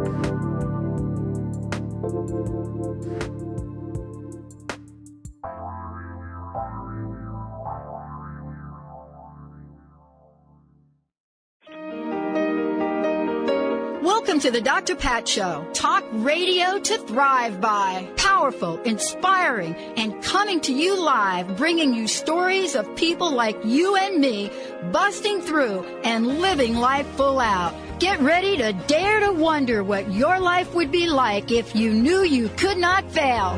Welcome to the Dr. Pat Show. Talk radio to thrive by. Powerful, inspiring, and coming to you live, bringing you stories of people like you and me, busting through and living life full out. Get ready to dare to wonder what your life would be like if you knew you could not fail.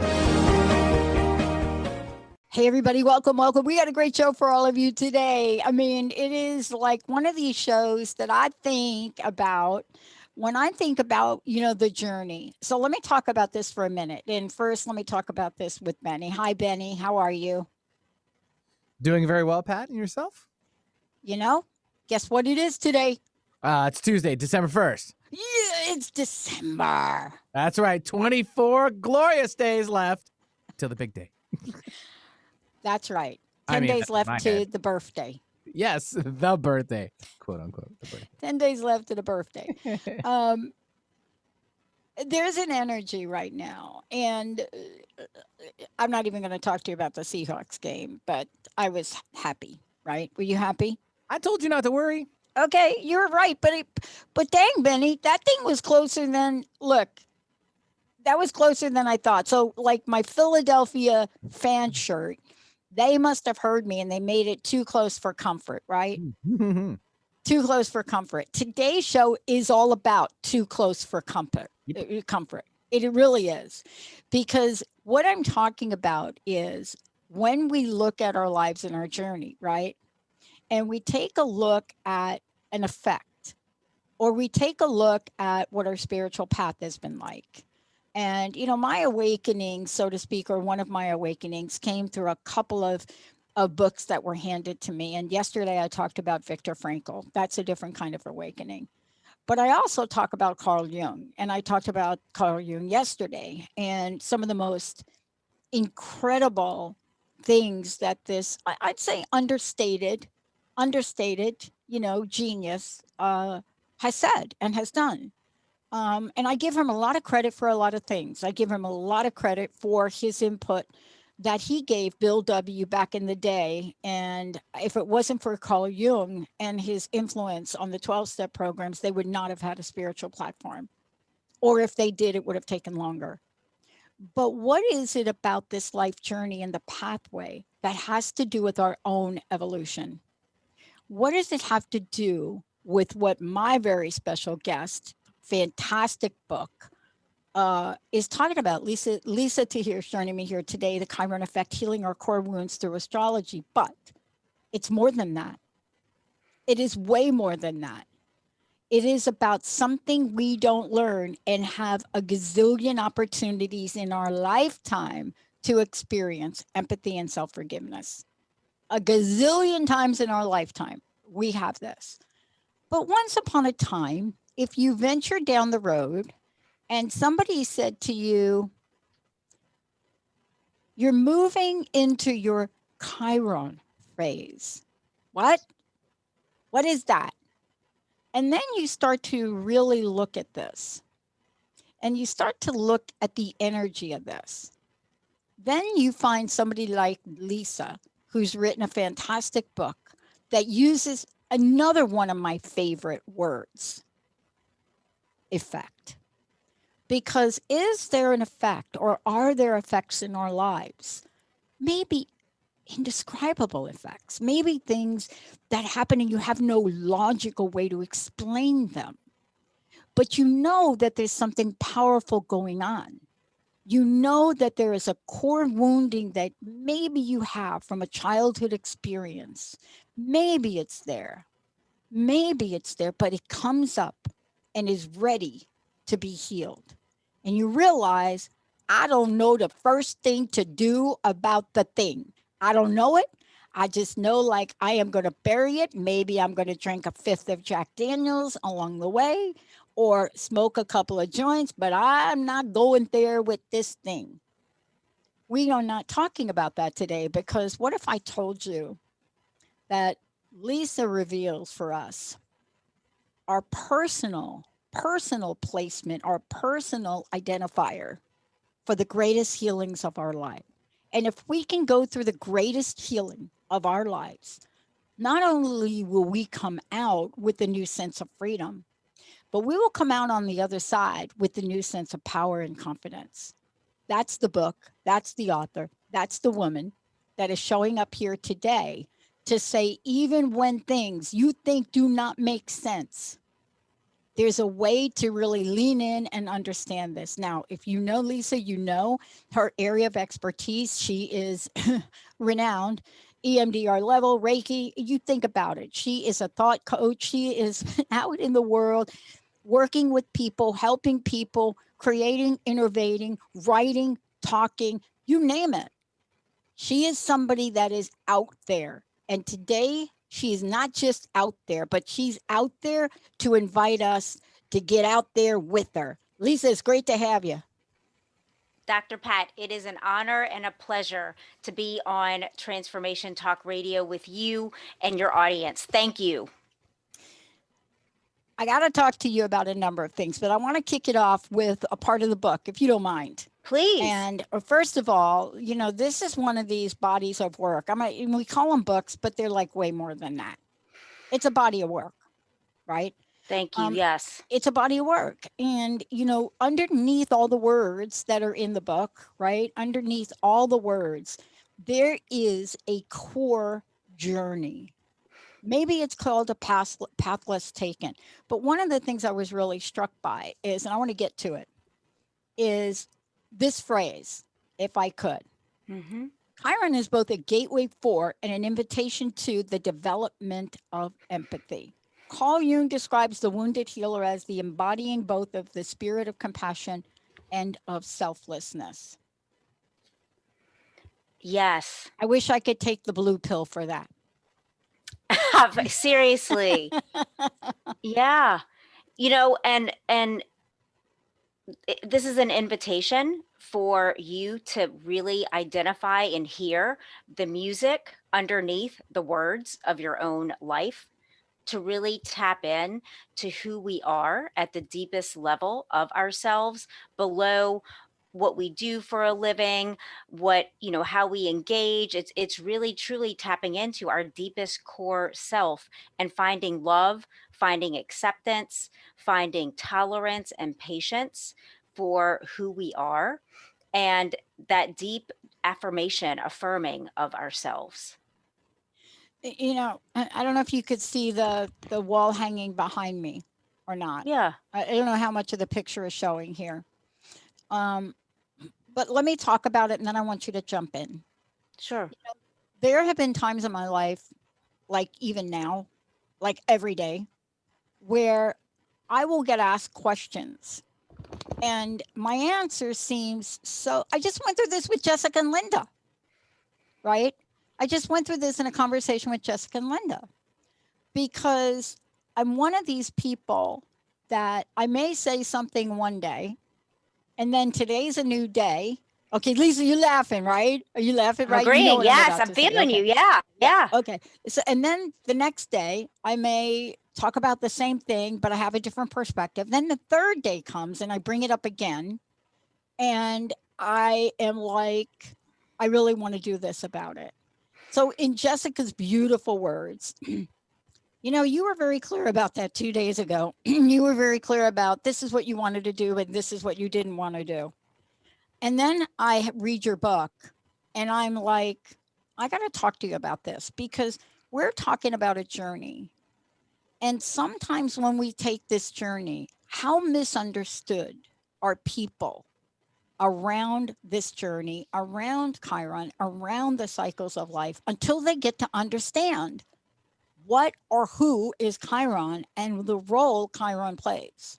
Hey, everybody. Welcome, welcome. We got a great show for all of you today. I mean, it is like one of these shows that I think about when I think about, the journey. So let me talk about this for a minute. And first, let me talk about this with Benny. Hi, Benny. How are you? Doing very well, Pat. And yourself? Guess what it is today? It's Tuesday, December 1st. Yeah, it's December. That's right. 24 glorious days left till the big day. That's right. 10 days left to the birthday. Yes, the birthday, quote unquote. The birthday. 10 days left to the birthday. There's an energy right now. And I'm not even going to talk to you about the Seahawks game, but I was happy, right? Were you happy? I told you not to worry. Okay, you're right. But dang, Benny, that thing was closer than, that was closer than I thought. So like my Philadelphia fan shirt, they must have heard me and they made it too close for comfort, right? Too close for comfort. Today's show is all about too close for comfort. Yep. Comfort. It really is. Because what I'm talking about is when we look at our lives and our journey, right? And we take a look at an effect, or we take a look at what our spiritual path has been like. And, my awakening, so to speak, or one of my awakenings came through a couple of books that were handed to me. And yesterday I talked about Viktor Frankl. That's a different kind of awakening. But I also talk about Carl Jung. And I talked about Carl Jung yesterday. And some of the most incredible things that this, I'd say understated, genius has said and has done. And I give him a lot of credit for a lot of things. I give him a lot of credit for his input that he gave Bill W. back in the day. And if it wasn't for Carl Jung and his influence on the 12-step programs, they would not have had a spiritual platform. Or if they did, it would have taken longer. But what is it about this life journey and the pathway that has to do with our own evolution? What does it have to do with what my very special guest, fantastic book, is talking about? Lisa Tahir joining me here today, The Chiron Effect, Healing Our Core Wounds Through Astrology. But it's more than that. It is way more than that. It is about something we don't learn and have a gazillion opportunities in our lifetime to experience: empathy and self-forgiveness. A gazillion times in our lifetime, we have this. But once upon a time, if you venture down the road and somebody said to you, you're moving into your Chiron phase. What? What is that? And then you start to really look at this. And you start to look at the energy of this. Then you find somebody like Lisa, who's written a fantastic book that uses another one of my favorite words: effect. Because is there an effect, or are there effects in our lives? Maybe indescribable effects, maybe things that happen and you have no logical way to explain them. But you know that there's something powerful going on. You know that there is a core wounding that maybe you have from a childhood experience. Maybe it's there, but it comes up and is ready to be healed. And you realize, I don't know the first thing to do about the thing. I don't know it. I just know, like, I am going to bury it. Maybe I'm going to drink a fifth of Jack Daniels along the way, or smoke a couple of joints, but I'm not going there with this thing. We are not talking about that today, because what if I told you that Lisa reveals for us our personal personal placement, our personal identifier for the greatest healings of our life. And if we can go through the greatest healing of our lives, not only will we come out with a new sense of freedom, but we will come out on the other side with the new sense of power and confidence. That's the book. That's the author. That's the woman that is showing up here today to say, even when things you think do not make sense, there's a way to really lean in and understand this. Now, if you know Lisa, you know her area of expertise. She is renowned, EMDR level, Reiki. You think about it. She is a thought coach. She is out in the world working with people, helping people, creating, innovating, writing, talking, you name it. She is somebody that is out there. And today, she is not just out there, but she's out there to invite us to get out there with her. Lisa, it's great to have you. Dr. Pat, it is an honor and a pleasure to be on Transformation Talk Radio with you and your audience. Thank you. I got to talk to you about a number of things, but I want to kick it off with a part of the book, if you don't mind. Please. And first of all, you know, this is one of these bodies of work. We call them books, but they're like way more than that. It's a body of work, right? Thank you. Yes. It's a body of work. And, you know, underneath all the words that are in the book, right? Underneath all the words, there is a core journey. Maybe it's called a path less taken. But one of the things I was really struck by is, and I want to get to it, is this phrase, if I could. Mm-hmm. Chiron is both a gateway for and an invitation to the development of empathy. Carl Jung describes the wounded healer as the embodying both of the spirit of compassion and of selflessness. Yes. I wish I could take the blue pill for that. Seriously. Yeah. You know, and this is an invitation for you to really identify and hear the music underneath the words of your own life, to really tap in to who we are at the deepest level of ourselves, below what we do for a living, what, you know, how we engage. It's really truly tapping into our deepest core self and finding love, finding acceptance, finding tolerance and patience for who we are, and that deep affirming of ourselves. You know, I don't know if you could see the wall hanging behind me or not. Yeah. I don't know how much of the picture is showing here. But let me talk about it and then I want you to jump in. Sure. There have been times in my life, like even now, like every day, where I will get asked questions and my answer seems so, I just went through this with Jessica and Linda, right? I just went through this in a conversation with Jessica and Linda because I'm one of these people that I may say something one day and then today's a new day. Okay, Lisa, you're laughing, right? Are you laughing, I'm right? agreeing. You know what Yes, I'm I'm feeling okay. you. Yeah. Yeah. Okay. So, and then the next day, I may talk about the same thing, but I have a different perspective. Then the third day comes and I bring it up again. And I am like, I really want to do this about it. So, in Jessica's beautiful words, you know, you were very clear about that 2 days ago. You were very clear about this is what you wanted to do and this is what you didn't want to do. And then I read your book and I'm like, I got to talk to you about this because we're talking about a journey. And sometimes when we take this journey, how misunderstood are people around this journey, around Chiron, around the cycles of life until they get to understand what or who is Chiron and the role Chiron plays.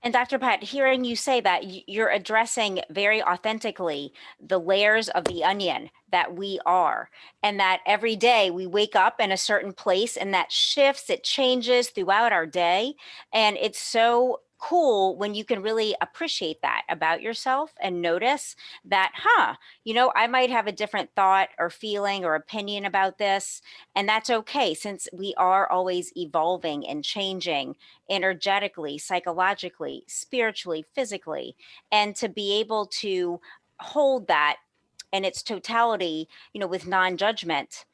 And Dr. Pat, hearing you say that, you're addressing very authentically the layers of the onion that we are, and that every day we wake up in a certain place and that shifts, it changes throughout our day. And it's so cool when you can really appreciate that about yourself and notice that, I might have a different thought or feeling or opinion about this. And that's okay, since we are always evolving and changing energetically, psychologically, spiritually, physically. And to be able to hold that in its totality, with non judgment,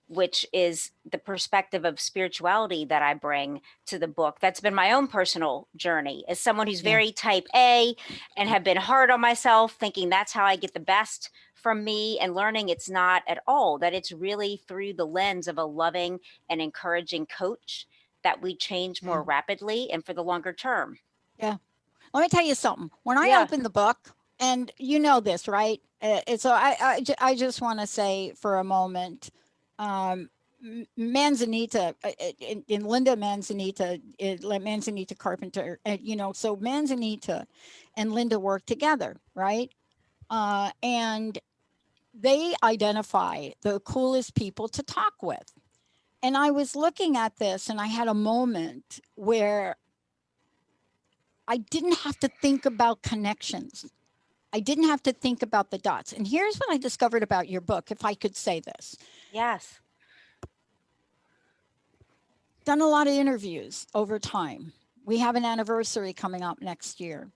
which is the perspective of spirituality that I bring to the book. That's been my own personal journey as someone who's Yeah. very type A and have been hard on myself, thinking that's how I get the best from me, and learning it's not at all, that it's really through the lens of a loving and encouraging coach that we change more rapidly and for the longer term. Yeah. Let me tell you something. When I Yeah. opened the book, and you know this, right? And so I just want to say for a moment, Manzanita, in Linda Manzanita, Manzanita Carpenter, so Manzanita and Linda work together, right? And they identify the coolest people to talk with. And I was looking at this and I had a moment where I didn't have to think about connections. I didn't have to think about the dots. And here's what I discovered about your book, if I could say this. Yes. Done a lot of interviews over time. We have an anniversary coming up next year.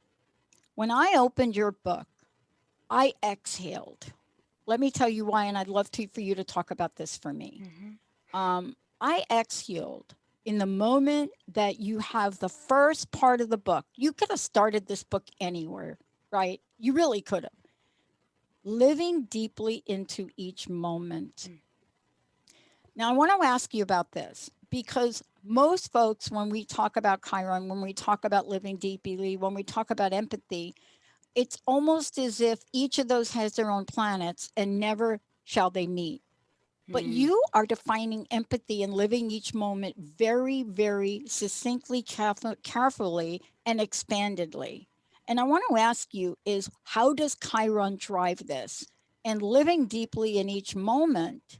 When I opened your book, I exhaled. Let me tell you why, and I'd love for you to talk about this for me. I exhaled in the moment that you have the first part of the book. You could have started this book anywhere, right? You really could have. Living deeply into each moment. Now, I want to ask you about this because most folks, when we talk about Chiron, when we talk about living deeply, when we talk about empathy, it's almost as if each of those has their own planets and never shall they meet. But you are defining empathy and living each moment very, very succinctly, carefully, and expandedly. And I want to ask you is how does Chiron drive this? And living deeply in each moment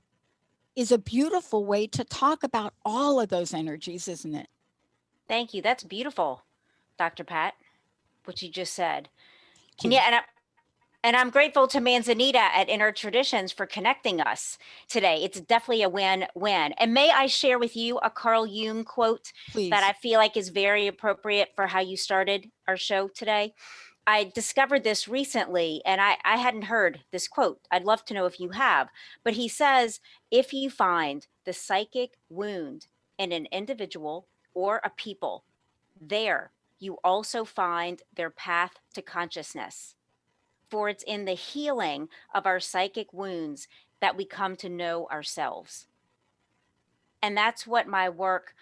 is a beautiful way to talk about all of those energies, isn't it? Thank you. That's beautiful, Dr. Pat, what you just said. Thank And you. yeah, and I'm grateful to Manzanita at Inner Traditions for connecting us today. It's definitely a win-win. And may I share with you a Carl Jung quote that Please. I feel like is very appropriate for how you started our show today? I discovered this recently and I hadn't heard this quote. I'd love to know if you have. But he says, if you find the psychic wound in an individual or a people, there you also find their path to consciousness. For it's in the healing of our psychic wounds that we come to know ourselves. And that's what my work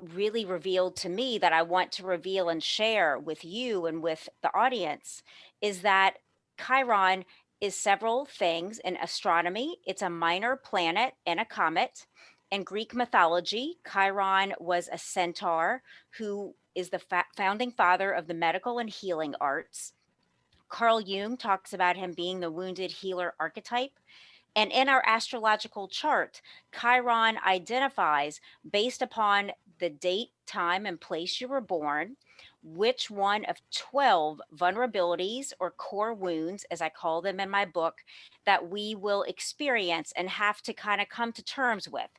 really revealed to me, that I want to reveal and share with you and with the audience, is that Chiron is several things in astronomy. It's a minor planet and a comet. In Greek mythology, Chiron was a centaur who is the founding father of the medical and healing arts. Carl Jung talks about him being the wounded healer archetype. And in our astrological chart, Chiron identifies, based upon the date, time, and place you were born, which one of 12 vulnerabilities or core wounds, as I call them in my book, that we will experience and have to kind of come to terms with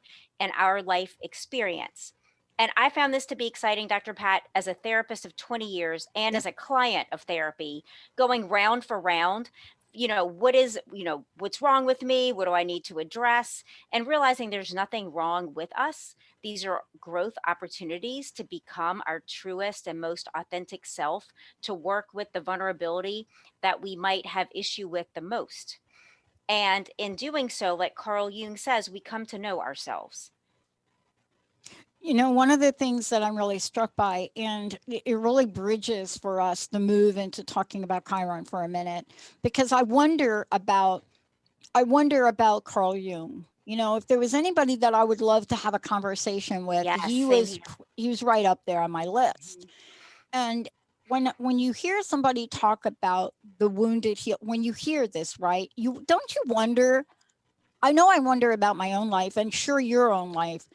in our life experience. And I found this to be exciting, Dr. Pat, as a therapist of 20 years and Yep. as a client of therapy, going round for round, what's wrong with me? What do I need to address? And realizing there's nothing wrong with us. These are growth opportunities to become our truest and most authentic self, to work with the vulnerability that we might have issue with the most. And in doing so, like Carl Jung says, we come to know ourselves. One of the things that I'm really struck by, and it really bridges for us the move into talking about Chiron for a minute, because I wonder about Carl Jung. If there was anybody that I would love to have a conversation with, Yes, he same was here. he was right up there on my list. And when you hear somebody talk about the wounded heal, when you hear this, right, you wonder. I know I wonder about my own life, and sure your own life.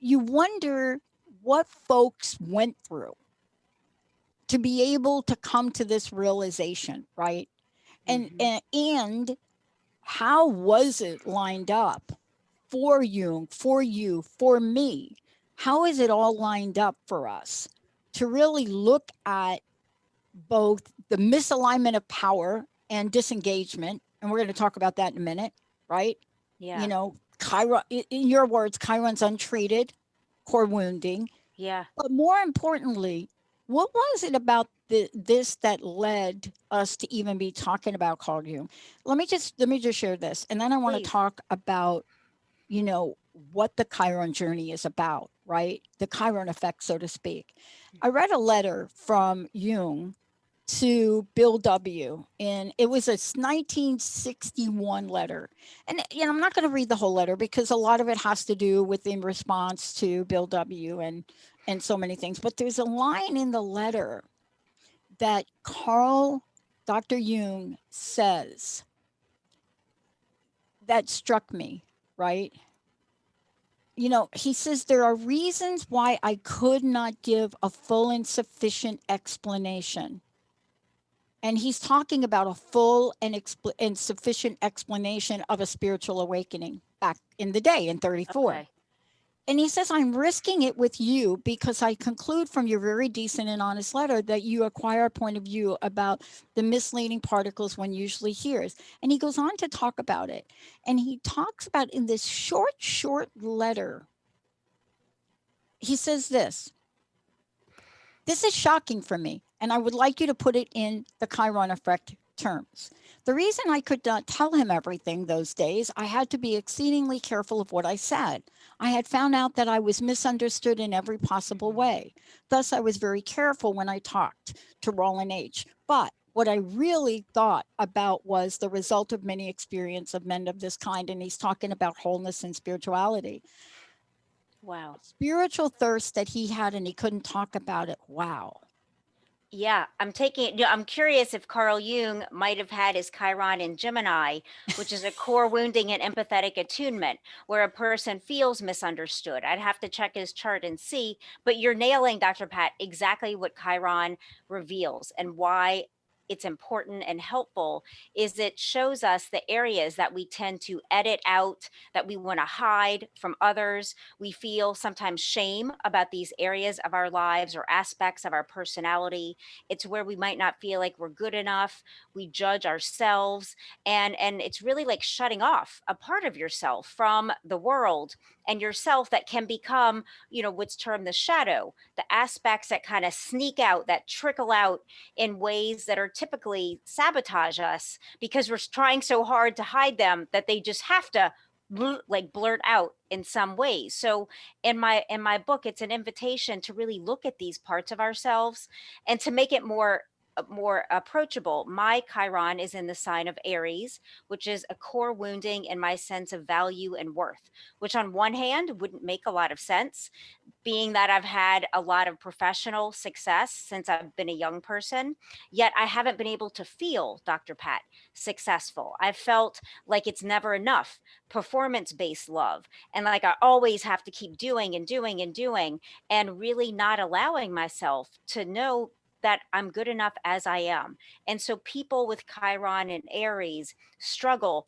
You wonder what folks went through to be able to come to this realization, right? And how was it lined up for Jung, for you, for me? How is it all lined up for us to really look at both the misalignment of power and disengagement? And we're going to talk about that in a minute, right? Yeah. You know, Chiron, in your words, Chiron's untreated core wounding. Yeah. But more importantly, what was it about this that led us to even be talking about Carl Jung? Let me just share this, and then I want to Please. talk about, you know, what the Chiron journey is about, right? The Chiron effect, so to speak. I read a letter from Jung to Bill W. And it was a 1961 letter. And you know, I'm not going to read the whole letter because a lot of it has to do with in response to Bill W. and so many things. But there's a line in the letter that Dr. Jung says that struck me, right? You know, he says there are reasons why I could not give a full and sufficient explanation. And he's talking about a full and sufficient explanation of a spiritual awakening back in the day in 34. Okay. And he says, I'm risking it with you because I conclude from your very decent and honest letter that you acquire a point of view about the misleading particles one usually hears. And he goes on to talk about it. And he talks about in this short letter, he says this is shocking for me, and I would like you to put it in the Chiron effect terms. The reason I could not tell him everything those days, I had to be exceedingly careful of what I said. I had found out that I was misunderstood in every possible way. Thus, I was very careful when I talked to Roland H. But what I really thought about was the result of many experience of men of this kind, and he's talking about wholeness and spirituality. Wow. Spiritual thirst that he had and he couldn't talk about it. Wow. Yeah, I'm curious if Carl Jung might have had his Chiron in Gemini, which is a core wounding and empathetic attunement, where a person feels misunderstood. I'd have to check his chart and see, but you're nailing, Dr. Pat, exactly what Chiron reveals and why it's important and helpful is it shows us the areas that we tend to edit out, that we want to hide from others. We feel sometimes shame about these areas of our lives or aspects of our personality. It's where we might not feel like we're good enough. We judge ourselves, and it's really like shutting off a part of yourself from the world and yourself that can become, what's termed the shadow, the aspects that kind of sneak out, that trickle out in ways that are typically sabotage us because we're trying so hard to hide them that they just have to blurt out in some ways. So in my book, it's an invitation to really look at these parts of ourselves and to make it more approachable. My Chiron is in the sign of Aries, which is a core wounding in my sense of value and worth, which on one hand wouldn't make a lot of sense, being that I've had a lot of professional success since I've been a young person, yet I haven't been able to feel, Dr. Pat, successful. I've felt like it's never enough, performance-based love, and like I always have to keep doing and doing and doing, and really not allowing myself to know that I'm good enough as I am. And so people with Chiron and Aries struggle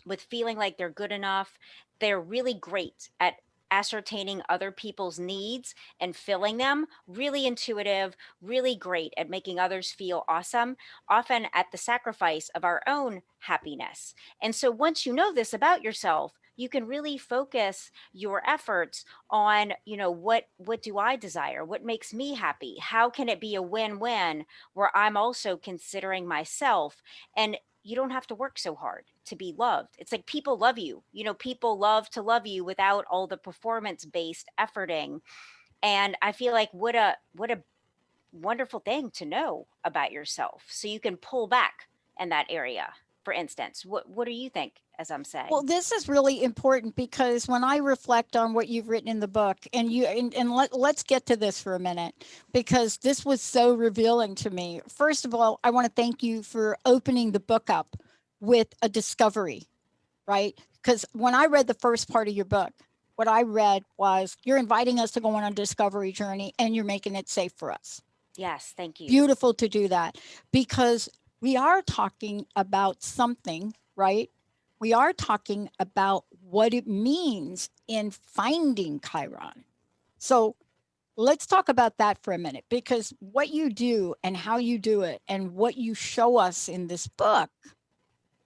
with feeling like they're good enough. They're really great at ascertaining other people's needs and filling them, really intuitive, really great at making others feel awesome, often at the sacrifice of our own happiness. And so once you know this about yourself, you can really focus your efforts on, what do I desire? What makes me happy? How can it be a win-win where I'm also considering myself? And you don't have to work so hard to be loved. It's like people love you. People love to love you without all the performance based efforting. And I feel like what a wonderful thing to know about yourself so you can pull back in that area. For instance, what do you think as I'm saying? Well, this is really important because when I reflect on what you've written in the book, let's get to this for a minute, because this was so revealing to me. First of all, I want to thank you for opening the book up with a discovery, right? Because when I read the first part of your book, what I read was you're inviting us to go on a discovery journey and you're making it safe for us. Yes, thank you. Beautiful to do that, because we are talking about something, right? We are talking about what it means in finding Chiron. So let's talk about that for a minute, because what you do and how you do it and what you show us in this book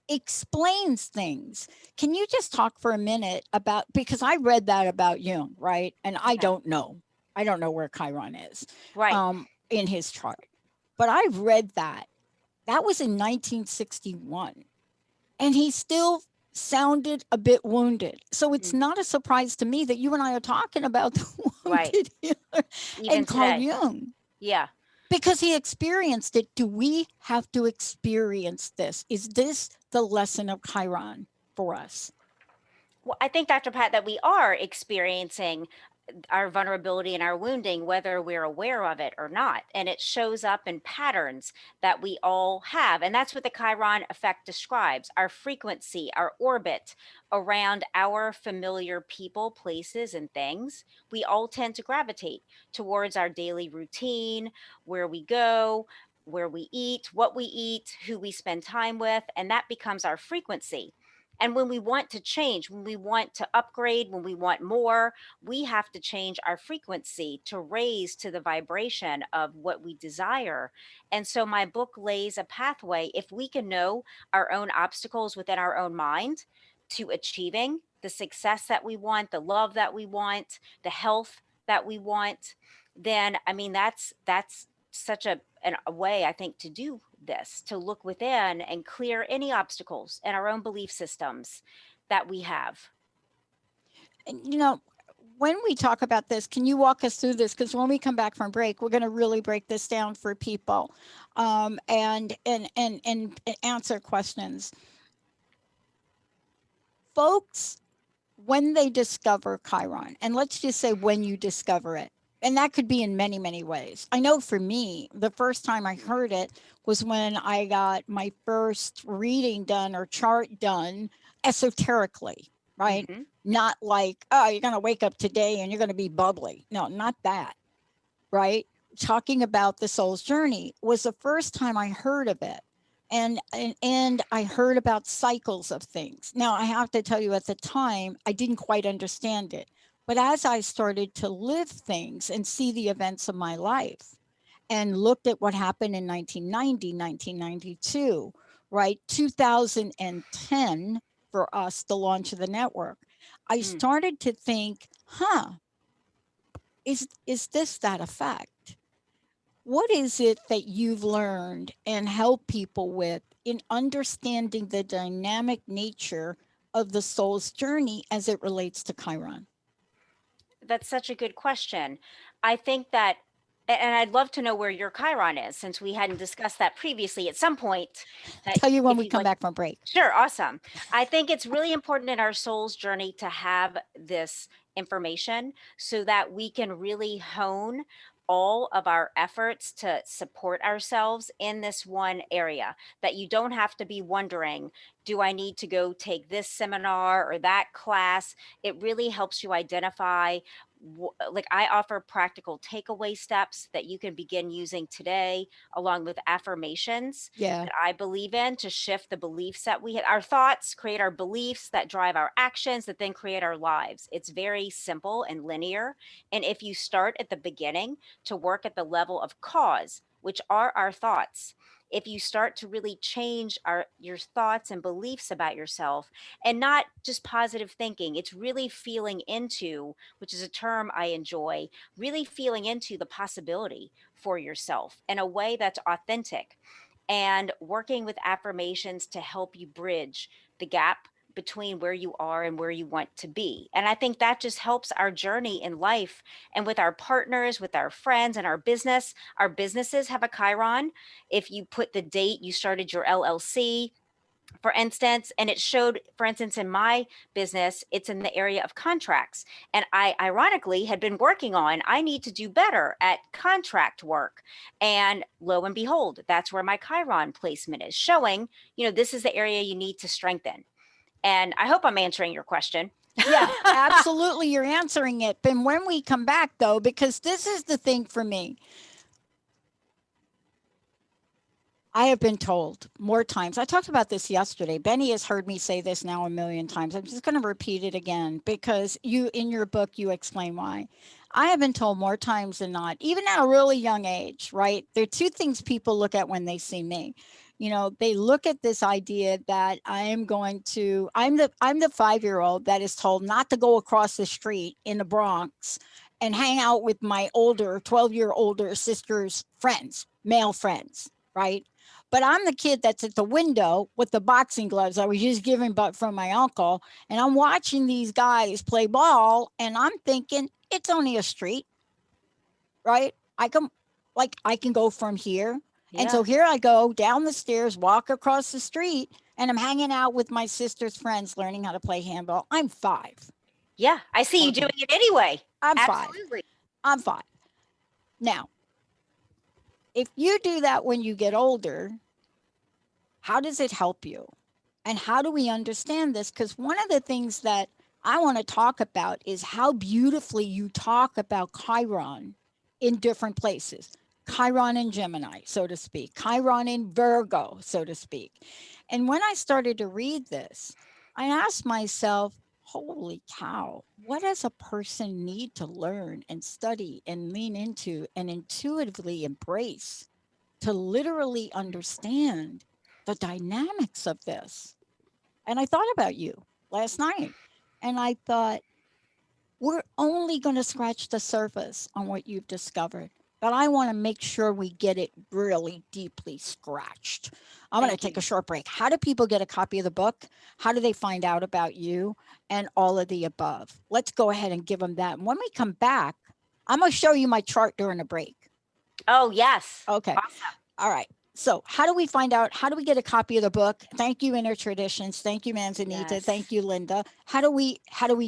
explains things. Can you just talk for a minute about, because I read that about Jung, right? And I Okay. don't know. I don't know where Chiron is Right. in his chart. But I've read that. That was in 1961. And he still sounded a bit wounded. So it's Mm, not a surprise to me that you and I are talking about the right. wounded healer Even and Carl today. Jung, Yeah. because he experienced it. Do we have to experience this? Is this the lesson of Chiron for us? Well, I think, Dr. Pat, that we are experiencing our vulnerability and our wounding, whether we're aware of it or not. And it shows up in patterns that we all have. And that's what the Chiron effect describes: our frequency, our orbit around our familiar people, places, and things. We all tend to gravitate towards our daily routine, where we go, where we eat, what we eat, who we spend time with. And that becomes our frequency. And when we want to change, when we want to upgrade, when we want more, we have to change our frequency to raise to the vibration of what we desire. And so my book lays a pathway. If we can know our own obstacles within our own mind to achieving the success that we want, the love that we want, the health that we want, then I mean that's such a way, I think, to do this, to look within and clear any obstacles in our own belief systems that we have. And, when we talk about this, can you walk us through this? Because when we come back from break, we're going to really break this down for people, and answer questions. Folks, when they discover Chiron, and let's just say when you discover it, and that could be in many, many ways. I know for me, the first time I heard it was when I got my first reading done or chart done esoterically, right? Hmm. Not like, oh, you're going to wake up today and you're going to be bubbly. No, not that, right? Talking about the soul's journey was the first time I heard of it. And I heard about cycles of things. Now I have to tell you, at the time I didn't quite understand it. But as I started to live things and see the events of my life and looked at what happened in 1990, 1992, right? 2010 for us, the launch of the network, I Mm. started to think, is this that effect? What is it that you've learned and help people with in understanding the dynamic nature of the soul's journey as it relates to Chiron? That's such a good question. I think that, and I'd love to know where your Chiron is, since we hadn't discussed that previously at some point. That Tell you when if we you'd come like, back from break. sure, awesome. I think it's really important in our soul's journey to have this information so that we can really hone all of our efforts to support ourselves in this one area. That you don't have to be wondering, do I need to go take this seminar or that class? It really helps you identify. Like, I offer practical takeaway steps that you can begin using today, along with affirmations Yeah. that I believe in, to shift the beliefs that we have. Our thoughts create our beliefs that drive our actions that then create our lives. It's very simple and linear. And if you start at the beginning to work at the level of cause, which are our thoughts, if you start to really change your thoughts and beliefs about yourself, and not just positive thinking, it's really feeling into, which is a term I enjoy, really feeling into the possibility for yourself in a way that's authentic, and working with affirmations to help you bridge the gap between where you are and where you want to be. And I think that just helps our journey in life and with our partners, with our friends, and our business. Our businesses have a Chiron. If you put the date you started your LLC, for instance, and it showed, for instance, in my business, it's in the area of contracts. And I ironically had been working on, I need to do better at contract work. And lo and behold, that's where my Chiron placement is showing, this is the area you need to strengthen. And I hope I'm answering your question. Yeah, absolutely. You're answering it. And when we come back, though, because this is the thing for me, I have been told more times. I talked about this yesterday. Benny has heard me say this now a million times. I'm just going to repeat it again because you, in your book, you explain why. I have been told more times than not, even at a really young age, right? There are two things people look at when they see me. You know, they look at this idea that I'm the 5-year-old that is told not to go across the street in the Bronx and hang out with my 12-year older sister's friends, male friends, right? But I'm the kid that's at the window with the boxing gloves I was just given but from my uncle. And I'm watching these guys play ball and I'm thinking, it's only a street, right? I can go from here. And so Yeah. here I go down the stairs, walk across the street, and I'm hanging out with my sister's friends learning how to play handball. I'm 5. Yeah. I see you Okay. doing it anyway. I'm 5. Absolutely. I'm 5. Now, if you do that when you get older, how does it help you? And how do we understand this? Because one of the things that I want to talk about is how beautifully you talk about Chiron in different places. Chiron in Gemini, so to speak, Chiron in Virgo, so to speak. And when I started to read this, I asked myself, holy cow, what does a person need to learn and study and lean into and intuitively embrace to literally understand the dynamics of this? And I thought about you last night and I thought, we're only going to scratch the surface on what you've discovered, but I want to make sure we get it really deeply scratched. I'm going to Thank take you. a short break. How do people get a copy of the book? How do they find out about you and all of the above? Let's go ahead and give them that. And when we come back, I'm going to show you my chart during a break. Oh, yes. Okay. Awesome. All right. So how do we find out? How do we get a copy of the book? Thank you, Inner Traditions. Thank you, Manzanita. Yes. Thank you, Linda. How do we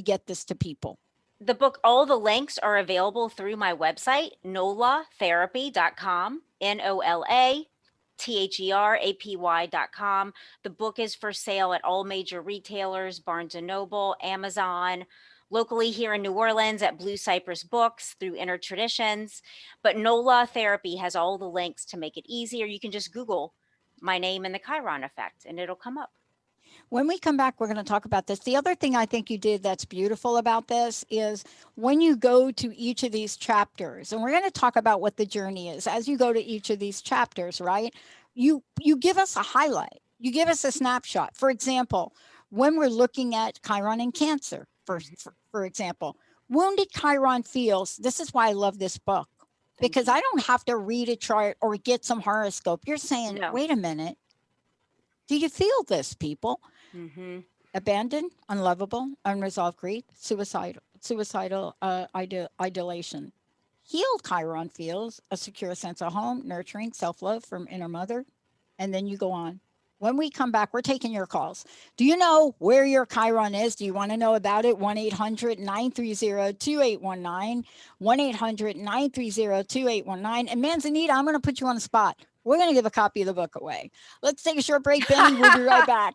get this to people? The book, all the links are available through my website, nolatherapy.com, NOLATHERAPY.com. The book is for sale at all major retailers, Barnes & Noble, Amazon, locally here in New Orleans at Blue Cypress Books through Inner Traditions. But NOLA Therapy has all the links to make it easier. You can just Google my name and the Chiron Effect and it'll come up. When we come back, we're going to talk about this. The other thing I think you did that's beautiful about this is when you go to each of these chapters, and we're going to talk about what the journey is as you go to each of these chapters, right? You give us a highlight. You give us a snapshot. For example, when we're looking at Chiron and Cancer, for example, wounded Chiron feels, this is why I love this book, because I don't have to read a chart or get some horoscope. You're saying, No. wait a minute. Do you feel this, people? Mm-hmm. Abandoned, unlovable, unresolved grief, suicidal idolation. Healed Chiron feels a secure sense of home, nurturing, self-love from inner mother. And then you go on. When we come back, we're taking your calls. Do you know where your Chiron is? Do you want to know about it? 1-800-930-2819, 1-800-930-2819. And Manzanita, I'm going to put you on the spot. We're going to give a copy of the book away. Let's take a short break, Benny. We'll be right back.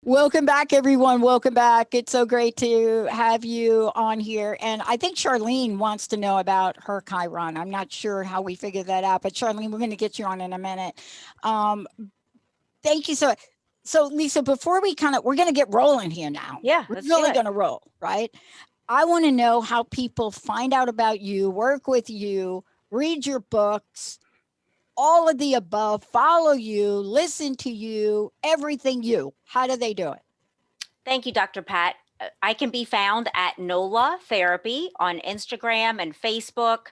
Welcome back, everyone. Welcome back. It's so great to have you on here. And I think Charlene wants to know about her Chiron. I'm not sure how we figured that out, but Charlene, we're going to get you on in a minute. Thank you. So Lisa, before we're going to get rolling here now. Yeah, We're let's really do it. going to roll, right? I want to know how people find out about you, work with you, read your books, all of the above, follow you, listen to you, everything you. How do they do it? Thank you, Dr. Pat. I can be found at NOLA Therapy on Instagram and Facebook,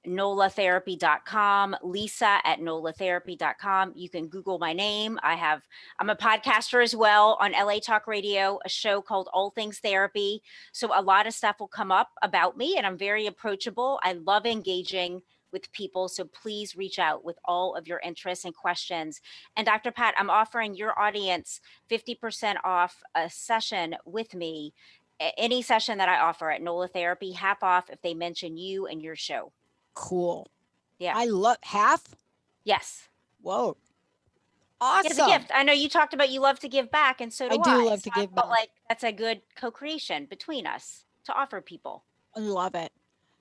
nolatherapy.com, Lisa at nolatherapy.com. You can Google my name. I'm a podcaster as well on LA Talk Radio, a show called All Things Therapy. So a lot of stuff will come up about me and I'm very approachable. I love engaging with people. So please reach out with all of your interests and questions. And Dr. Pat, I'm offering your audience 50% off a session with me. Any session that I offer at NOLA Therapy, half off if they mention you and your show. Cool. Yeah. I love half. Yes. Whoa. Awesome. It's a gift. I know you talked about you love to give back, and so do I. do love to give I felt back. like that's a good co-creation between us. to offer people. I love it.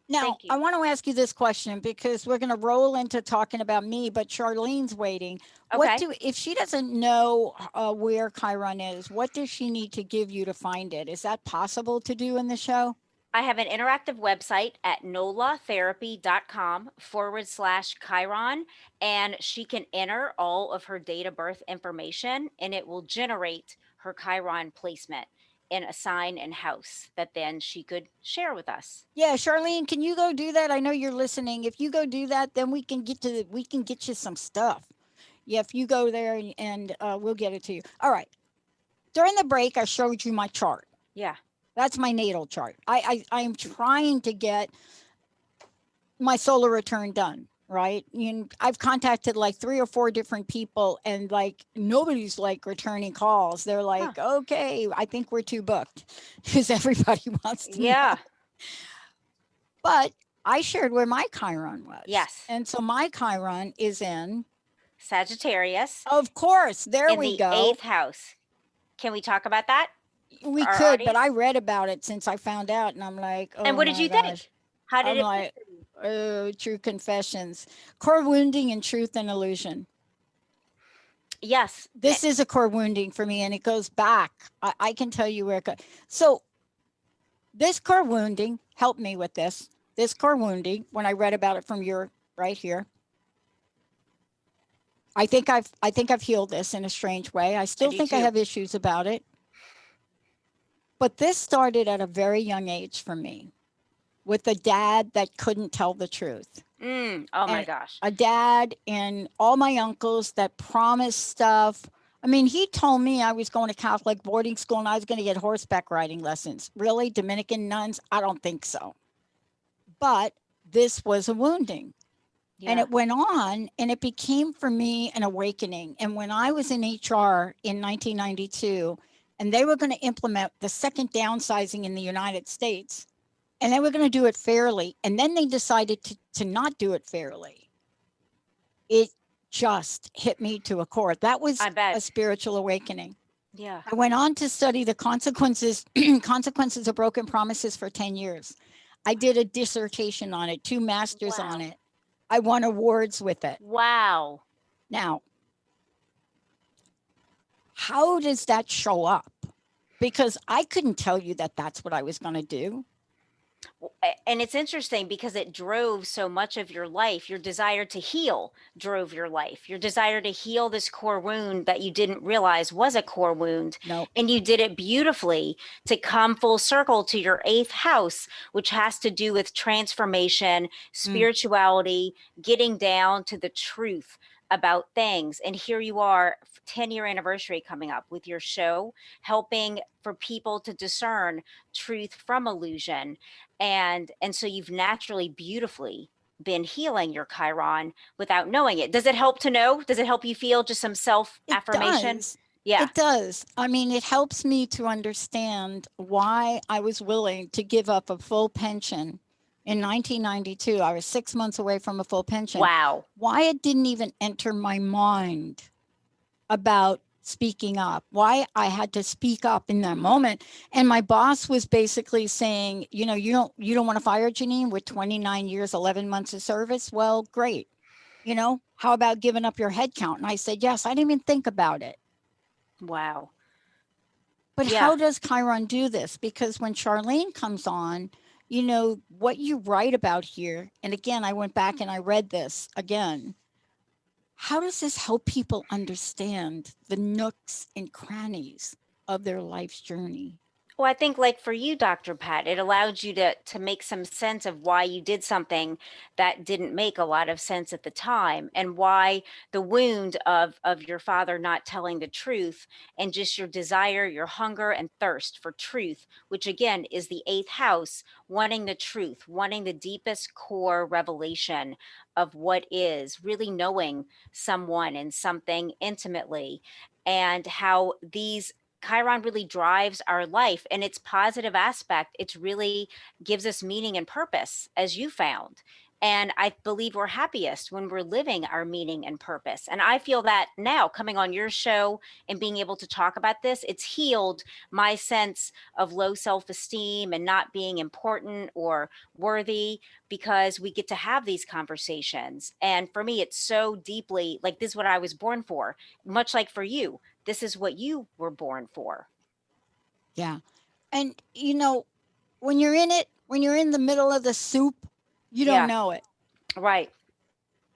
Now, Thank you. I want to ask you this question because we're going to roll into talking about me, but Charlene's waiting. Okay. If she doesn't know where Chiron is, what does she need to give you to find it? Is that possible to do in the show? I have an interactive website at nolatherapy.com/Chiron, and she can enter all of her date of birth information, and it will generate her Chiron placement in a sign and house that then she could share with us. Yeah, Charlene, can you go do that? I know you're listening. If you go do that, then we can get you some stuff. Yeah, if you go there and we'll get it to you. All right. During the break, I showed you my chart. Yeah. That's my natal chart. I am trying to get my solar return done, right? I've contacted like 3 or 4 different people, and like nobody's like returning calls. They're like, okay, I think we're too booked because everybody wants to know. Yeah. But I shared where my Chiron was. Yes. And so my Chiron is in, Sagittarius of course, there in we the go. 8th house. Can we talk about that? We Our could, but audience? I read about it since I found out, and I'm like, oh And what did my you gosh. think? How did I'm it like, oh, true confessions, core wounding and truth and illusion. Yes. This is a core wounding for me, and it goes back. I can tell you where it goes. So this core wounding helped me with this. This core wounding, when I read about it from your right here, I think I've healed this in a strange way. I still do think I too. have issues about it. But this started at a very young age for me with a dad that couldn't tell the truth. Oh my And gosh. a dad and all my uncles that promised stuff. I mean, he told me I was going to Catholic boarding school and I was going to get horseback riding lessons. Really? Dominican nuns? I don't think so. But this was a wounding. Yeah. And it went on and it became for me an awakening. And when I was in HR in 1992, and they were going to implement the second downsizing in the United States, and they were going to do it fairly, and then they decided to not do it fairly, it just hit me to a core. That was I bet. a spiritual awakening. Yeah. I went on to study the consequences of broken promises for 10 years. I did a dissertation on it, 2 masters Wow. on it. I won awards with it. Wow. Now, how does that show up? Because I couldn't tell you that that's what I was going to do. And it's interesting because it drove so much of your life. Your desire to heal drove your life. Your desire to heal this core wound that you didn't realize was a core wound. No. And you did it beautifully to come full circle to your 8th house, which has to do with transformation, spirituality, getting down to the truth about things. And here you are, 10-year anniversary coming up with your show, helping for people to discern truth from illusion. And so you've naturally, beautifully been healing your Chiron without knowing it. Does it help to know? Does it help you feel just some self affirmation? Yeah. It does. I mean, it helps me to understand why I was willing to give up a full pension in 1992. I was 6 months away from a full pension. Wow. Why it didn't even enter my mind about speaking up, why I had to speak up in that moment. And my boss was basically saying, you don't want to fire Janine with 29 years, 11 months of service. Well, great. How about giving up your head count? And I said, yes, I didn't even think about it. Wow. But how does Chiron do this? Because when Charlene comes on, what you write about here, and again, I went back and I read this again. How does this help people understand the nooks and crannies of their life's journey? Well, I think like for you, Dr. Pat, it allowed you to make some sense of why you did something that didn't make a lot of sense at the time, and why the wound of your father not telling the truth, and just your desire, your hunger and thirst for truth, which again is the 8th house, wanting the truth, wanting the deepest core revelation of what is, really knowing someone and something intimately, and how these Chiron really drives our life, and its positive aspect, it's really gives us meaning and purpose, as you found. And I believe we're happiest when we're living our meaning and purpose. And I feel that now coming on your show and being able to talk about this, it's healed my sense of low self-esteem and not being important or worthy, because we get to have these conversations. And for me, it's so deeply like, this is what I was born for, much like for you. This is what you were born for. Yeah. And when you're in it, when you're in the middle of the soup, you don't Yeah, know it. right.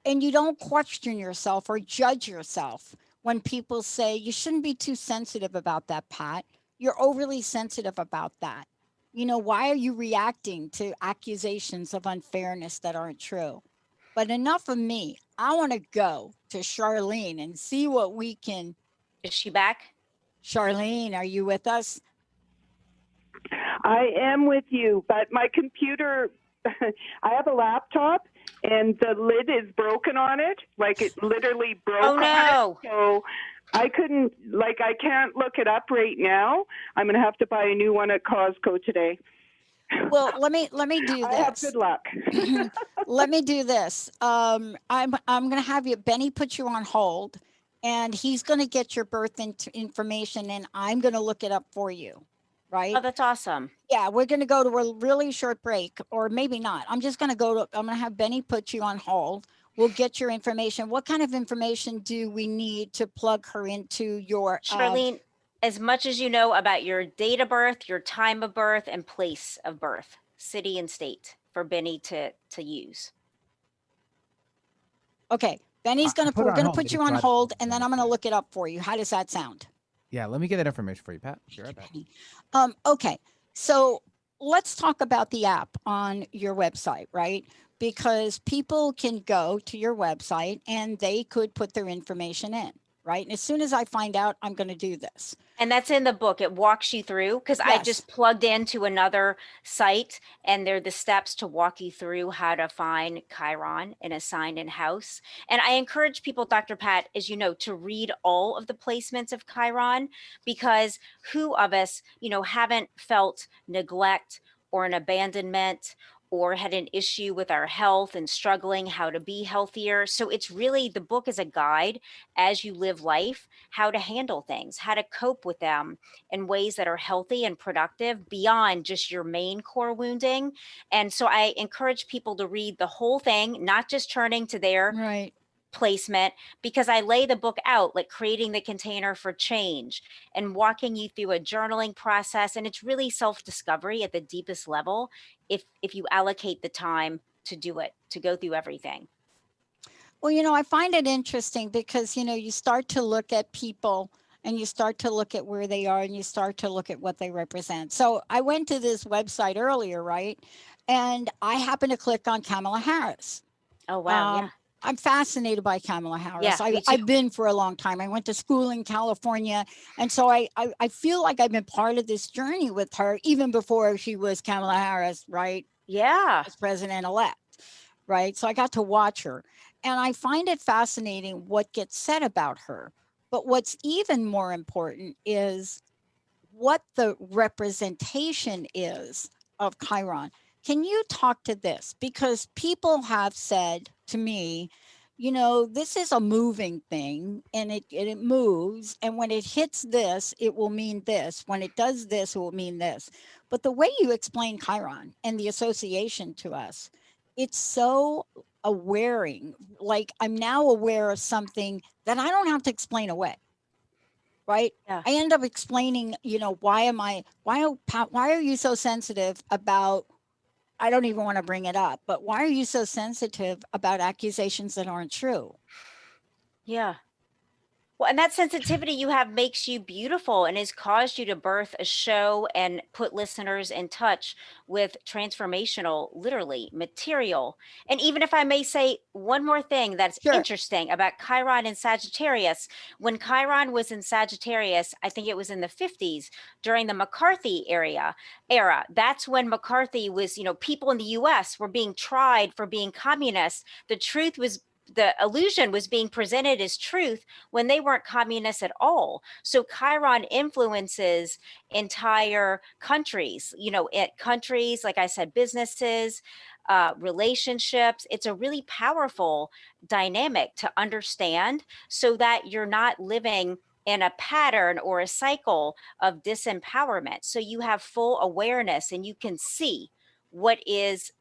And you don't question yourself or judge yourself when people say you shouldn't be too sensitive about that, Pat. You're overly sensitive about that. Why are you reacting to accusations of unfairness that aren't true? But enough of me. I want to go to Charlene and see what we can. Is she back? Charlene, are you with us? I am with you, but my computer, I have a laptop and the lid is broken on it. Like it literally broke Oh on no. it. So I can't look it up right now. I'm going to have to buy a new one at Costco today. Well, let me do I have this. good luck. Let me do this. I'm going to have Benny put you on hold, and he's going to get your birth information, and I'm going to look it up for you. Right? Oh, that's awesome. Yeah, we're going to go to a really short break, or maybe not. I'm just going to I'm going to have Benny put you on hold. We'll get your information. What kind of information do we need to plug her into your? Charlene, as much as you know about your date of birth, your time of birth, and place of birth, city and state, for Benny to use. Okay, Benny's going to put we're her on going to hold. put Get you it on right. hold, and then I'm going to look it up for you. How does that sound? Yeah, let me get that information for you, Pat. Be right back. Okay, so let's talk about the app on your website, right? Because people can go to your website and they could put their information in, right? And as soon as I find out, I'm going to do this. And that's in the book. It walks you through, because I Yes. just plugged into another site and they're the steps to walk you through how to find Chiron in a sign and house. And I encourage people, Dr. Pat, as you know, to read all of the placements of Chiron, because who of us, haven't felt neglect or an abandonment or had an issue with our health and struggling how to be healthier. So it's really, the book is a guide as you live life, how to handle things, how to cope with them in ways that are healthy and productive beyond just your main core wounding. And so I encourage people to read the whole thing, not just turning to their Right. placement, because I lay the book out, like creating the container for change and walking you through a journaling process. And it's really self-discovery at the deepest level if you allocate the time to do it, to go through everything. Well, I find it interesting because, you start to look at people and you start to look at where they are and you start to look at what they represent. So I went to this website earlier, right? And I happened to click on Kamala Harris. Oh, wow. Yeah. I'm fascinated by Kamala Harris. Yeah, me too. I've been for a long time. I went to school in California. And so I feel like I've been part of this journey with her even before she was Kamala Harris, right? Yeah. As president-elect, right? So I got to watch her. And I find it fascinating what gets said about her. But what's even more important is what the representation is of Chiron. Can you talk to this? Because people have said to me, this is a moving thing and it moves. And when it hits this, it will mean this. When it does this, it will mean this. But the way you explain Chiron and the association to us, it's so awareing. Like I'm now aware of something that I don't have to explain away. Right. Yeah. I end up explaining, why are you so sensitive about, I don't even want to bring it up, but why are you so sensitive about accusations that aren't true? Yeah. Well, and that sensitivity you have makes you beautiful and has caused you to birth a show and put listeners in touch with transformational, literally material. And even if I may say one more thing that's Sure. interesting about Chiron and Sagittarius, when Chiron was in Sagittarius, I think it was in the 50s during the McCarthy era, that's when McCarthy was, people in the US were being tried for being communists. The truth was the illusion was being presented as truth when they weren't communists at all. So Chiron influences entire countries, countries, like I said, businesses, relationships. It's a really powerful dynamic to understand so that you're not living in a pattern or a cycle of disempowerment. So you have full awareness and you can see what is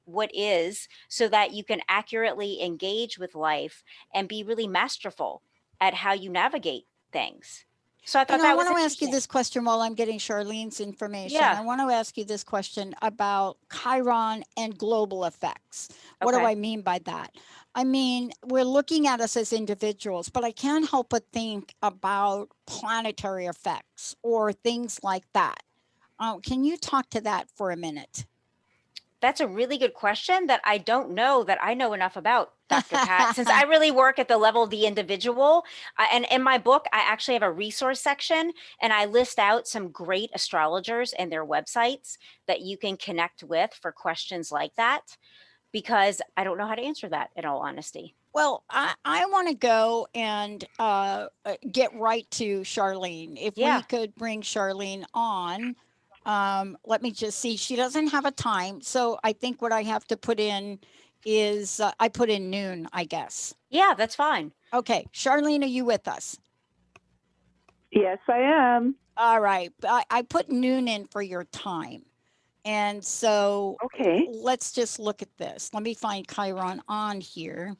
so that you can accurately engage with life and be really masterful at how you navigate things. So I thought I that was want to ask you interesting. this question while I'm getting Charlene's information. Yeah. I want to ask you this question about Chiron and global effects. What do Okay. I mean by that? I mean, we're looking at us as individuals, but I can't help but think about planetary effects or things like that. Can you talk to that for a minute? That's a really good question that I don't know that I know enough about, Dr. Pat, since I really work at the level of the individual. And in my book, I actually have a resource section and I list out some great astrologers and their websites that you can connect with for questions like that, because I don't know how to answer that, in all honesty. Well, I want to go and get right to Charlene. If Yeah. we could bring Charlene on. Let me just see. She doesn't have a time. So I think what I have to put in is I put in noon, I guess. Yeah, that's fine. Okay. Charlene, are you with us? Yes, I am. All right. I put noon in for your time. And so Okay. let's just look at this. Let me find Chiron on here.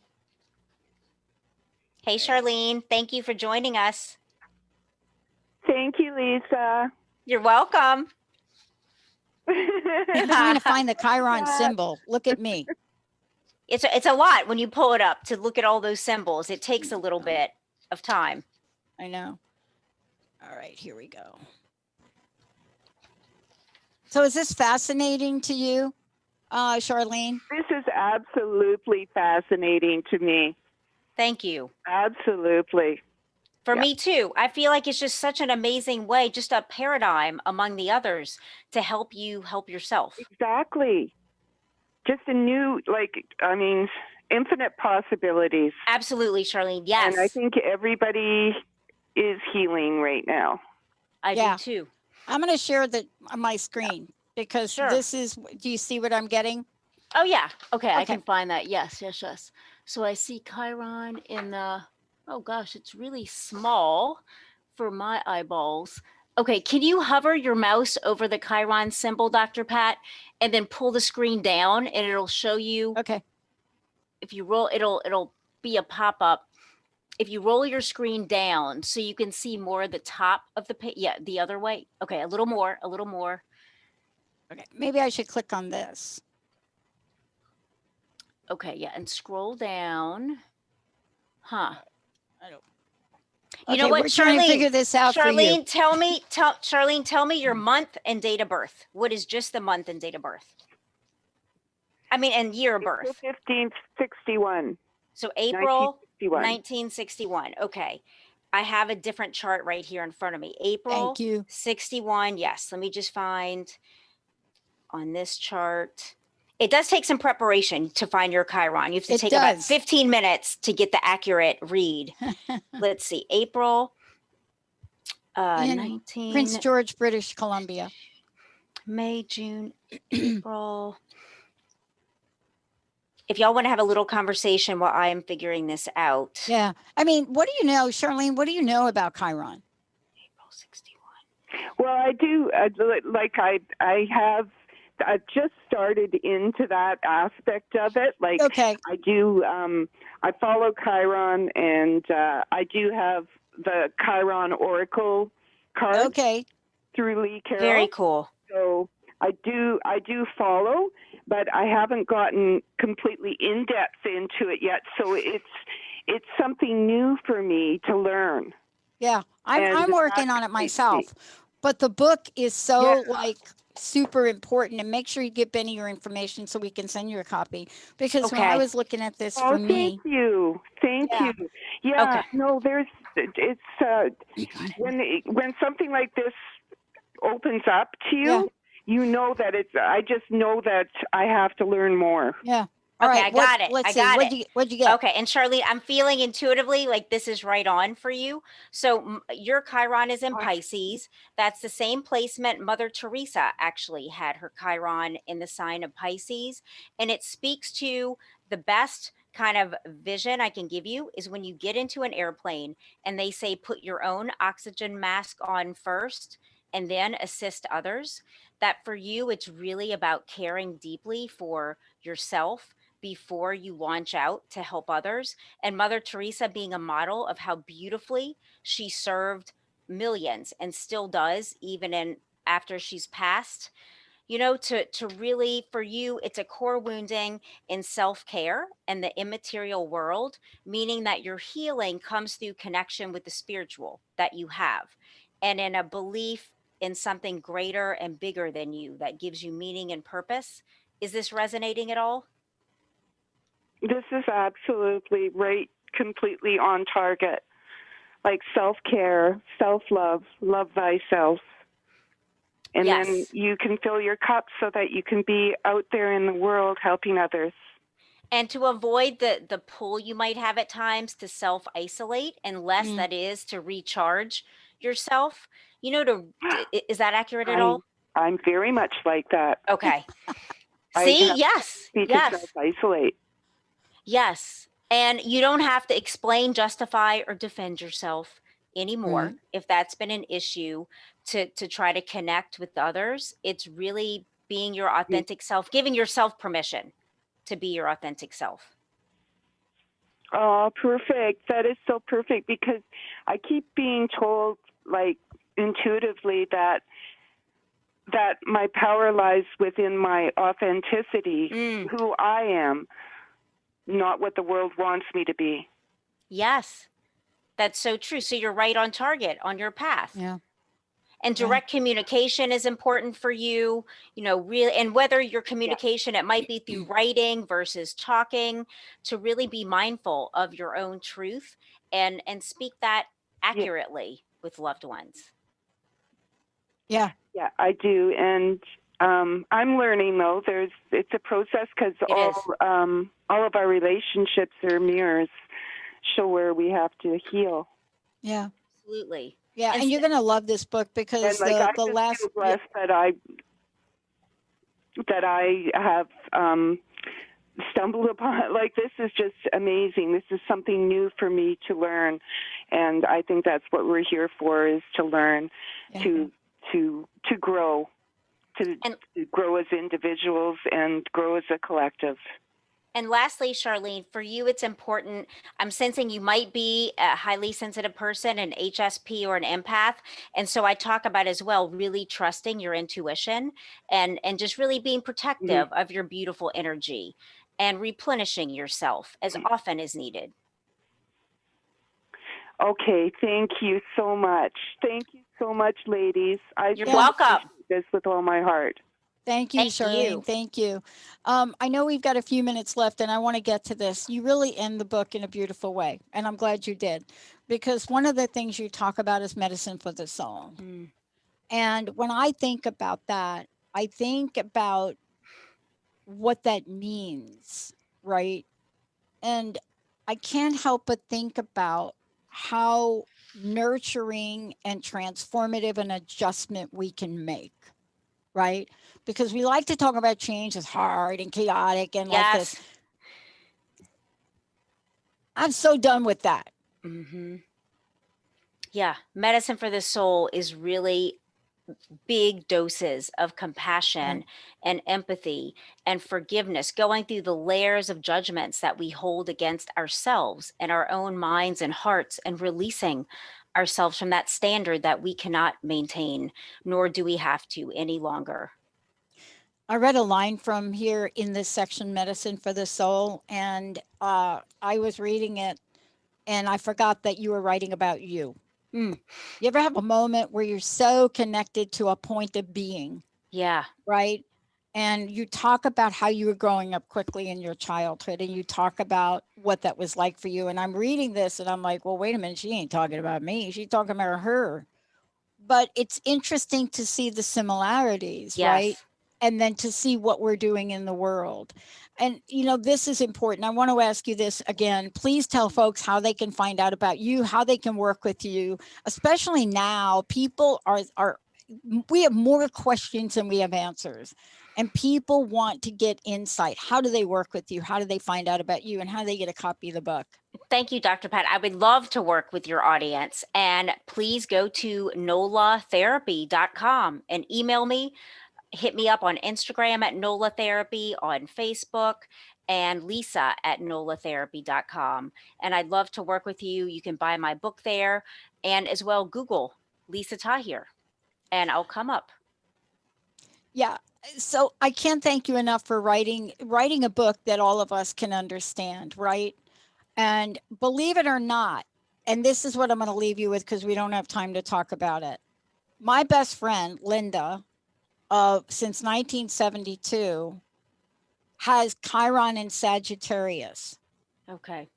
Hey, Charlene, thank you for joining us. Thank you, Lisa. You're welcome. I'm trying to find the Chiron symbol. Look at me. It's a lot when you pull it up to look at all those symbols. It takes a little bit of time. I know. All right, here we go. So is this fascinating to you, Charlene? This is absolutely fascinating to me. Thank you. Absolutely. For Yeah. me too. I feel like it's just such an amazing way, just a paradigm among the others to help you help yourself. Exactly. Just a new, infinite possibilities. Absolutely, Charlene. Yes. And I think everybody is healing right now. I Yeah. do too. I'm going to share my screen because Sure. this is, do you see what I'm getting? Oh yeah. Okay, I Okay. can find that. Yes. So I see Chiron in the, oh gosh, it's really small for my eyeballs. Okay, can you hover your mouse over the Chiron symbol, Dr. Pat, and then pull the screen down and it'll show you. Okay. If you roll, it'll be a pop-up. If you roll your screen down so you can see more of the top of the page. Yeah, the other way. Okay, a little more. Okay. Maybe I should click on this. Okay, yeah, and scroll down. Huh. I don't. You know Okay, what, we're trying to figure Charlene? this out for you. Charlene, tell me your month and date of birth. What is just the month and date of birth? I mean, and year of birth. April 15th, 61. So April 1961. 1961. Okay. I have a different chart right here in front of me. April Thank you. 61. Yes. Let me just find on this chart. It does take some prepreration to find your Chiron. You have to It take about does. 15 minutes to get the accurate read. Let's see. April In 19. Prince George, British Columbia. May, June, April. If y'all want to have a little conversation while I am figuring this out. Yeah. I mean, what do you know, Charlene? What do you know about Chiron? April 61. Well, I do, I've just started into that aspect of it. Like, Okay. I do, I follow Chiron, and I do have the Chiron Oracle card Okay. through Lee Carroll. Very cool. So I do follow, but I haven't gotten completely in depth into it yet. So it's something new for me to learn. Yeah. I'm And working on it that's myself. But the book is so super important, and make sure you give Benny your information so we can send you a copy, because when I Okay. was looking at this Oh, for me, thank Yeah. you. Yeah, Okay. no, when something like this opens up to you, Yeah. you know that I just know that I have to learn more. yeah, All Okay, right. I got it. Let's I see. got What'd you get? Okay, and Charlene, I'm feeling intuitively like this is right on for you. So your Chiron is in Pisces. That's the same placement Mother Teresa actually had her Chiron in the sign of Pisces. And it speaks to the best kind of vision I can give you is when you get into an airplane and they say put your own oxygen mask on first and then assist others. That for you, it's really about caring deeply for yourself before you launch out to help others. And Mother Teresa being a model of how beautifully she served millions and still does, even in after she's passed. To really for you, it's a core wounding in self-care and the immaterial world, meaning that your healing comes through connection with the spiritual that you have and in a belief in something greater and bigger than you that gives you meaning and purpose. Is this resonating at all? This is absolutely right, completely on target. Like self-care, self-love, love thyself. And then Yes. you can fill your cup so that you can be out there in the world helping others. And to avoid the pull you might have at times to self-isolate, and less Mm. that is to recharge yourself, is that accurate at all? I'm very much like that. Okay. I See? have Yes. to Yes. self-isolate. Yes. And you don't have to explain, justify, or defend yourself anymore Right. if that's been an issue to try to connect with others. It's really being your authentic self, giving yourself permission to be your authentic self. Oh, perfect. That is so perfect because I keep being told, like, intuitively that my power lies within my authenticity, who I am, not what the world wants me to be. Yes, that's so true. So you're right on target on your path. Yeah. And direct communication is important for you, really, and whether your communication, it might be through writing versus talking, to really be mindful of your own truth and speak that accurately with loved ones. Yeah. Yeah, I do. And I'm learning, though. It's a process because all of our relationships are mirrors, show where we have to heal. Yeah. Absolutely. Yeah. And you're going to love this book because And I the just last. feel blessed that I have stumbled upon. Like, this is just amazing. This is something new for me to learn, and I think that's what we're here for: is to learn, to grow, to grow as individuals and grow as a collective. And lastly, Charlene, for you, it's important. I'm sensing you might be a highly sensitive person, an HSP or an empath. And so I talk about as well, really trusting your intuition and just really being protective of your beautiful energy and replenishing yourself as often as needed. Okay, thank you so much. Thank you so much, ladies. You're welcome. This with all my heart. Thank you, Charlene. Thank you. I know we've got a few minutes left and I want to get to this. You really end the book in a beautiful way. And I'm glad you did, because one of the things you talk about is medicine for the soul. And when I think about that, I think about what that means, right? And I can't help but think about how nurturing and transformative an adjustment we can make, right? Because we like to talk about change as hard and chaotic and like this. I'm so done with that. Yeah, medicine for the soul is really big doses of compassion and empathy and forgiveness, going through the layers of judgments that we hold against ourselves and our own minds and hearts, and releasing ourselves from that standard that we cannot maintain, nor do we have to any longer. I read a line from here in this section, Medicine for the Soul, and I was reading it and I forgot that you were writing about you. You ever have a moment where you're so connected to a point of being? Yeah. Right. And you talk about how you were growing up quickly in your childhood, and you talk about what that was like for you. And I'm reading this and I'm like, well, wait a minute. She ain't talking about me. She's talking about her. But it's interesting to see the similarities, right? and then to see what we're doing in the world. And, you know, this is important. I want to ask you this again. Please tell folks how they can find out about you, how they can work with you, especially now. People are we have more questions than we have answers, and people want to get insight. How do they work with you? How do they find out about you? And how do they get a copy of the book? Thank you, Dr. Pat. I would love to work with your audience. And please go to nolatherapy.com and email me. Hit me up on Instagram at Nola Therapy, on Facebook, and Lisa at nolatherapy.com. And I'd love to work with you. You can buy my book there, and as well Google Lisa Tahir, and I'll come up. Yeah. So I can't thank you enough for writing a book that all of us can understand, right? And believe it or not, and this is what I'm going to leave you with because we don't have time to talk about it. My best friend, Linda, since 1972, has Chiron and Sagittarius. Okay.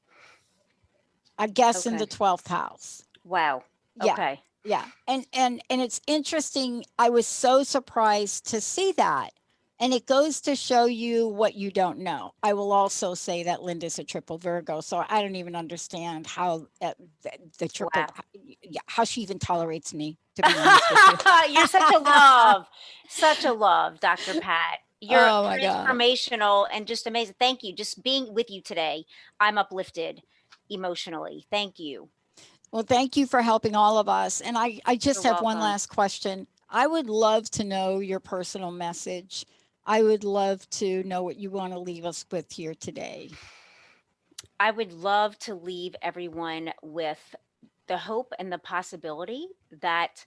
I guess in Okay. the 12th house. Wow. Yeah. Okay. Yeah. And it's interesting. I was so surprised to see that. And it goes to show you what you don't know. I will also say that Linda's a triple Virgo, so I don't even understand how the triple, Wow. how she even tolerates me, to be honest with you. You're such a love, Dr. Pat. You're Oh my God. transformational and just amazing. Thank you. Just being with you today, I'm uplifted emotionally. Thank you. Well, thank you for helping all of us. And I just You're have one welcome. last question. I would love to know your personal message. I would love to know what you want to leave us with here today. I would love to leave everyone with the hope and the possibility that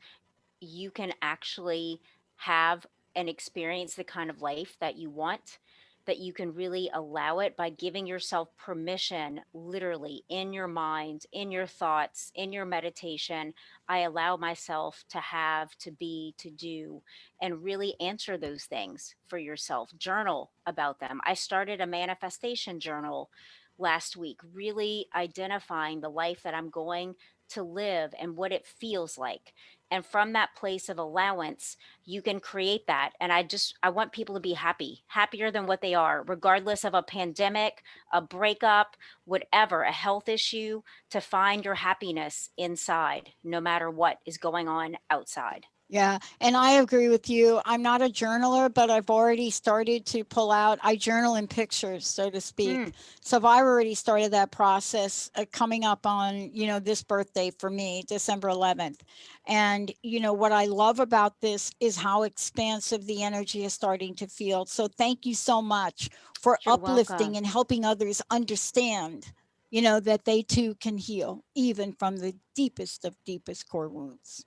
you can actually have and experience the kind of life that you want, that you can really allow it by giving yourself permission, literally in your mind, in your thoughts, in your meditation. I allow myself to have, to be, to do, and really answer those things for yourself. Journal about them. I started a manifestation journal last week, really identifying the life that I'm going to live and what it feels like. And from that place of allowance, you can create that. And I want people to be happy, happier than what they are, regardless of a pandemic, a breakup, whatever, a health issue, to find your happiness inside, no matter what is going on outside. Yeah, and I agree with you. I'm not a journaler, but I've already started to pull out. I journal in pictures, so to speak. So I've already started that process coming up on, this birthday for me, December 11th. And, what I love about this is how expansive the energy is starting to feel. So thank you so much for You're uplifting welcome. and helping others understand, that they too can heal, even from the deepest of deepest core wounds.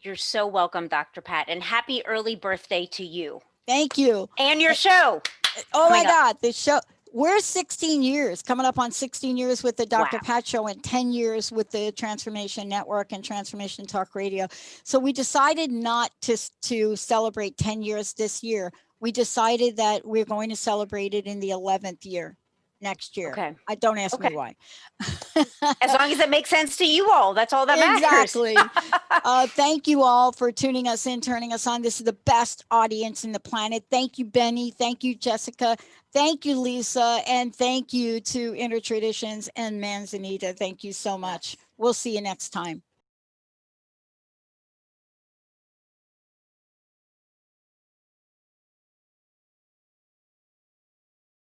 You're so welcome, Dr. Pat, and happy early birthday to you Thank you. and your show. Oh my Coming up. God, this show, we're 16 years, coming up on 16 years with the Dr. Wow. Pat Show and 10 years with the Transformation Network and Transformation Talk Radio. So we decided not to celebrate 10 years this year. We decided that we're going to celebrate it in the 11th year next year. Okay. Don't ask me Okay. why. As long as it makes sense to you all, that's all that matters. Exactly. Thank you all for tuning us in, turning us on. This is the best audience in the planet. Thank you, Benny. Thank you, Jessica. Thank you, Lisa. And thank you to Inner Traditions and Manzanita. Thank you so much. We'll see you next time.